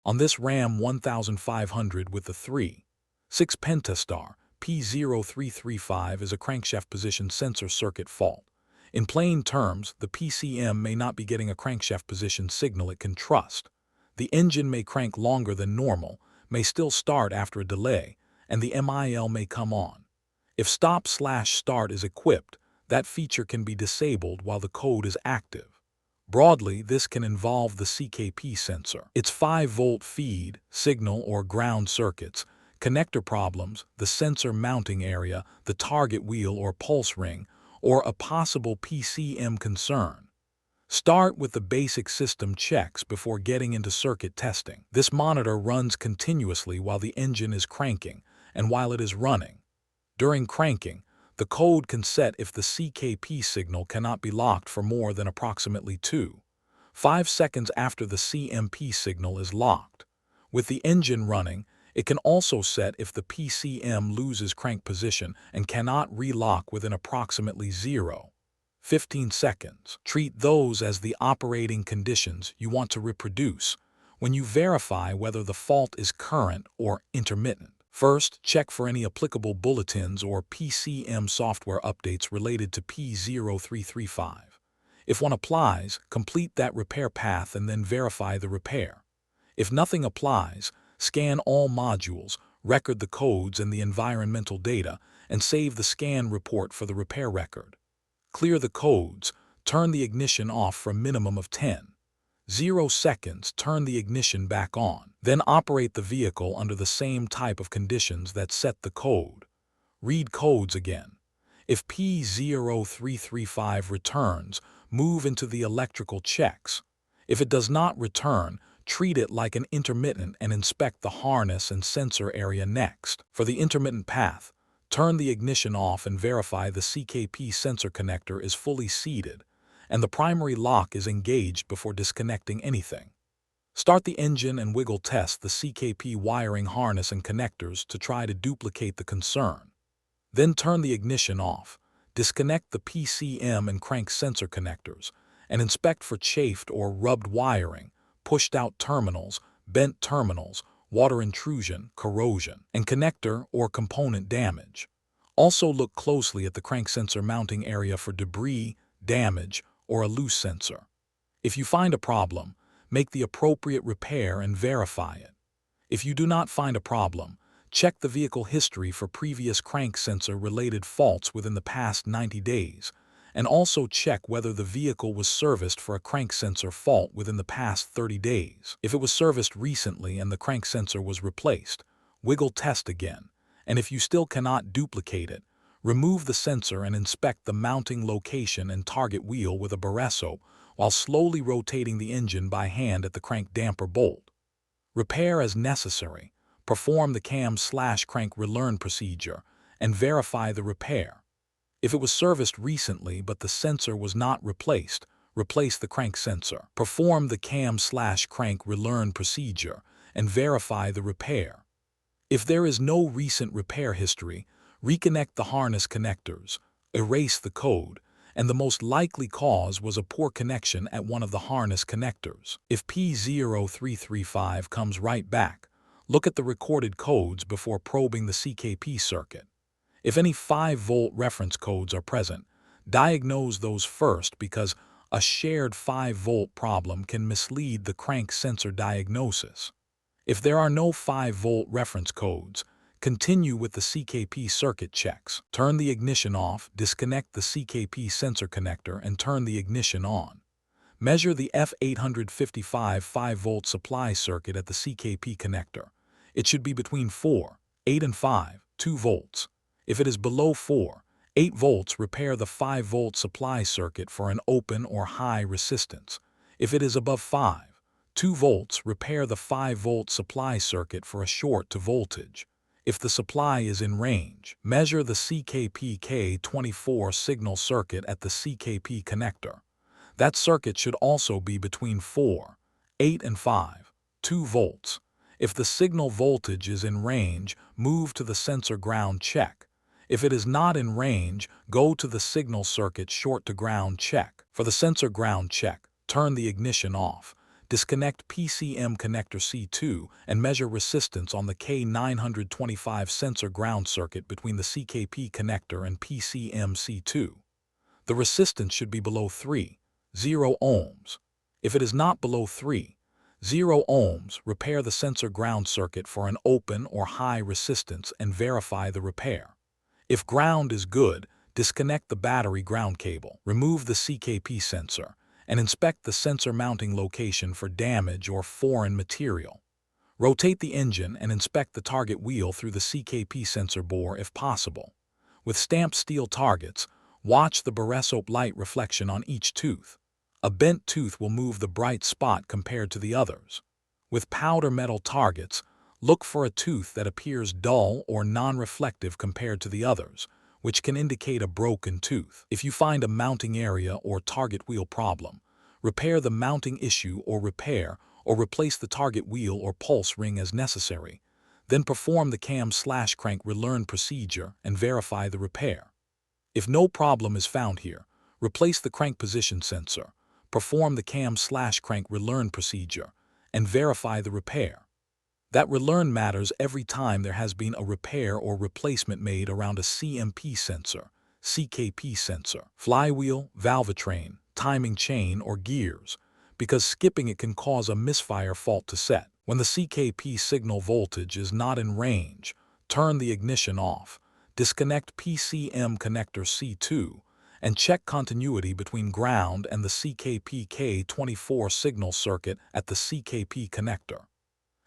On this Ram 1500 with the 3.6 Pentastar, P0335 is a crankshaft position sensor circuit fault. In plain terms, the PCM may not be getting a crankshaft position signal it can trust. The engine may crank longer than normal, may still start after a delay, and the MIL may come on. If stop/start is equipped, that feature can be disabled while the code is active. Broadly, this can involve the CKP sensor, its 5-volt feed, signal, or ground circuits, connector problems, the sensor mounting area, the target wheel or pulse ring, or a possible PCM concern. Start with the basic system checks before getting into circuit testing. This monitor runs continuously while the engine is cranking and while it is running. During cranking, the code can set if the CKP signal cannot be locked for more than approximately 2.5 seconds after the CMP signal is locked. With the engine running, it can also set if the PCM loses crank position and cannot relock within approximately 0.15 seconds. Treat those as the operating conditions you want to reproduce when you verify whether the fault is current or intermittent. First, check for any applicable bulletins or PCM software updates related to P0335. If one applies, complete that repair path and then verify the repair. If nothing applies, scan all modules, record the codes and the environmental data, and save the scan report for the repair record. Clear the codes, turn the ignition off for a minimum of 10.0 seconds, turn the ignition back on. Then operate the vehicle under the same type of conditions that set the code. Read codes again. If P0335 returns, move into the electrical checks. If it does not return, treat it like an intermittent and inspect the harness and sensor area next. For the intermittent path, turn the ignition off and verify the CKP sensor connector is fully seated and the primary lock is engaged before disconnecting anything. Start the engine and wiggle test the CKP wiring harness and connectors to try to duplicate the concern. Then turn the ignition off, disconnect the PCM and crank sensor connectors, and inspect for chafed or rubbed wiring, pushed out terminals, bent terminals, water intrusion, corrosion, and connector or component damage. Also look closely at the crank sensor mounting area for debris, damage, or a loose sensor. If you find a problem, make the appropriate repair and verify it. If you do not find a problem, check the vehicle history for previous crank sensor related faults within the past 90 days, and also check whether the vehicle was serviced for a crank sensor fault within the past 30 days. If it was serviced recently and the crank sensor was replaced, wiggle test again, and if you still cannot duplicate it, remove the sensor and inspect the mounting location and target wheel with a Barresso while slowly rotating the engine by hand at the crank damper bolt. Repair as necessary, perform the cam/crank relearn procedure, and verify the repair. If it was serviced recently but the sensor was not replaced, replace the crank sensor. Perform the cam/crank relearn procedure and verify the repair. If there is no recent repair history, reconnect the harness connectors, erase the code, and the most likely cause was a poor connection at one of the harness connectors. If P0335 comes right back, look at the recorded codes before probing the CKP circuit. If any 5-volt reference codes are present, diagnose those first because a shared 5-volt problem can mislead the crank sensor diagnosis. If there are no 5-volt reference codes, continue with the CKP circuit checks. Turn the ignition off, disconnect the CKP sensor connector, and turn the ignition on. Measure the F855 5-volt supply circuit at the CKP connector. It should be between 4.8 and 5.2 volts. If it is below 4.8 volts, repair the 5-volt supply circuit for an open or high resistance. If it is above 5.2 volts, repair the 5-volt supply circuit for a short to voltage. If the supply is in range, measure the CKP K24 signal circuit at the CKP connector. That circuit should also be between 4.8 and 5.2 volts. If the signal voltage is in range, move to the sensor ground check. If it is not in range, go to the signal circuit short to ground check. For the sensor ground check, turn the ignition off, disconnect PCM connector C2 and measure resistance on the K925 sensor ground circuit between the CKP connector and PCM C2. The resistance should be below 3.0 ohms. If it is not below 3.0 ohms, repair the sensor ground circuit for an open or high resistance and verify the repair. If ground is good, disconnect the battery ground cable, remove the CKP sensor, and inspect the sensor mounting location for damage or foreign material. Rotate the engine and inspect the target wheel through the CKP sensor bore if possible. With stamped steel targets, watch the borescope light reflection on each tooth. A bent tooth will move the bright spot compared to the others. With powder metal targets, look for a tooth that appears dull or non-reflective compared to the others, which can indicate a broken tooth. If you find a mounting area or target wheel problem, repair the mounting issue or replace the target wheel or pulse ring as necessary. Then perform the cam/crank relearn procedure and verify the repair. If no problem is found here, replace the crank position sensor, perform the cam/crank relearn procedure, and verify the repair. That relearn matters every time there has been a repair or replacement made around a CMP sensor, CKP sensor, flywheel, valvetrain, timing chain, or gears, because skipping it can cause a misfire fault to set. When the CKP signal voltage is not in range, turn the ignition off, disconnect PCM connector C2, and check continuity between ground and the CKP K24 signal circuit at the CKP connector.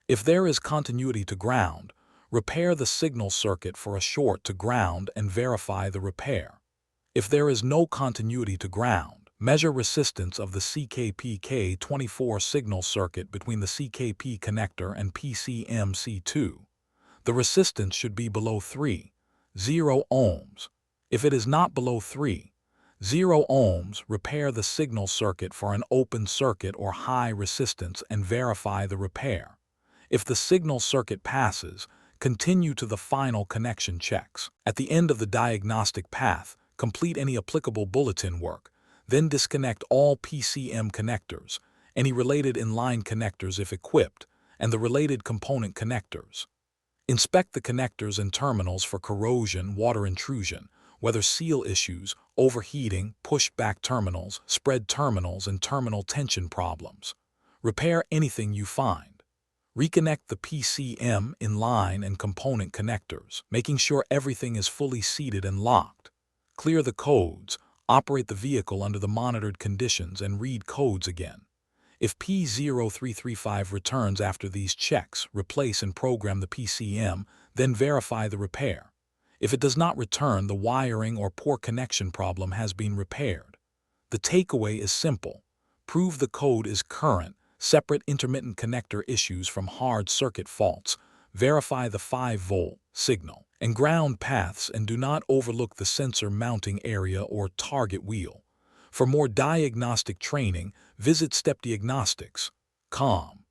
If there is continuity to ground, repair the signal circuit for a short to ground and verify the repair. If there is no continuity to ground, measure resistance of the CKP K24 signal circuit between the CKP connector and PCM C2. The resistance should be below 3.0 ohms. If it is not below 3.0 ohms, repair the signal circuit for an open circuit or high resistance and verify the repair. If the signal circuit passes, continue to the final connection checks. At the end of the diagnostic path, complete any applicable bulletin work, then disconnect all PCM connectors, any related inline connectors if equipped, and the related component connectors. Inspect the connectors and terminals for corrosion, water intrusion, weather seal issues, overheating, push-back terminals, spread terminals, and terminal tension problems. Repair anything you find. Reconnect the PCM, inline, and component connectors, making sure everything is fully seated and locked. Clear the codes, operate the vehicle under the monitored conditions, and read codes again. If P0335 returns after these checks, replace and program the PCM, then verify the repair. If it does not return, the wiring or poor connection problem has been repaired. The takeaway is simple. Prove the code is current, separate intermittent connector issues from hard circuit faults, verify the 5-volt signal and ground paths, and do not overlook the sensor mounting area or target wheel. For more diagnostic training, visit stepdiagnostics.com.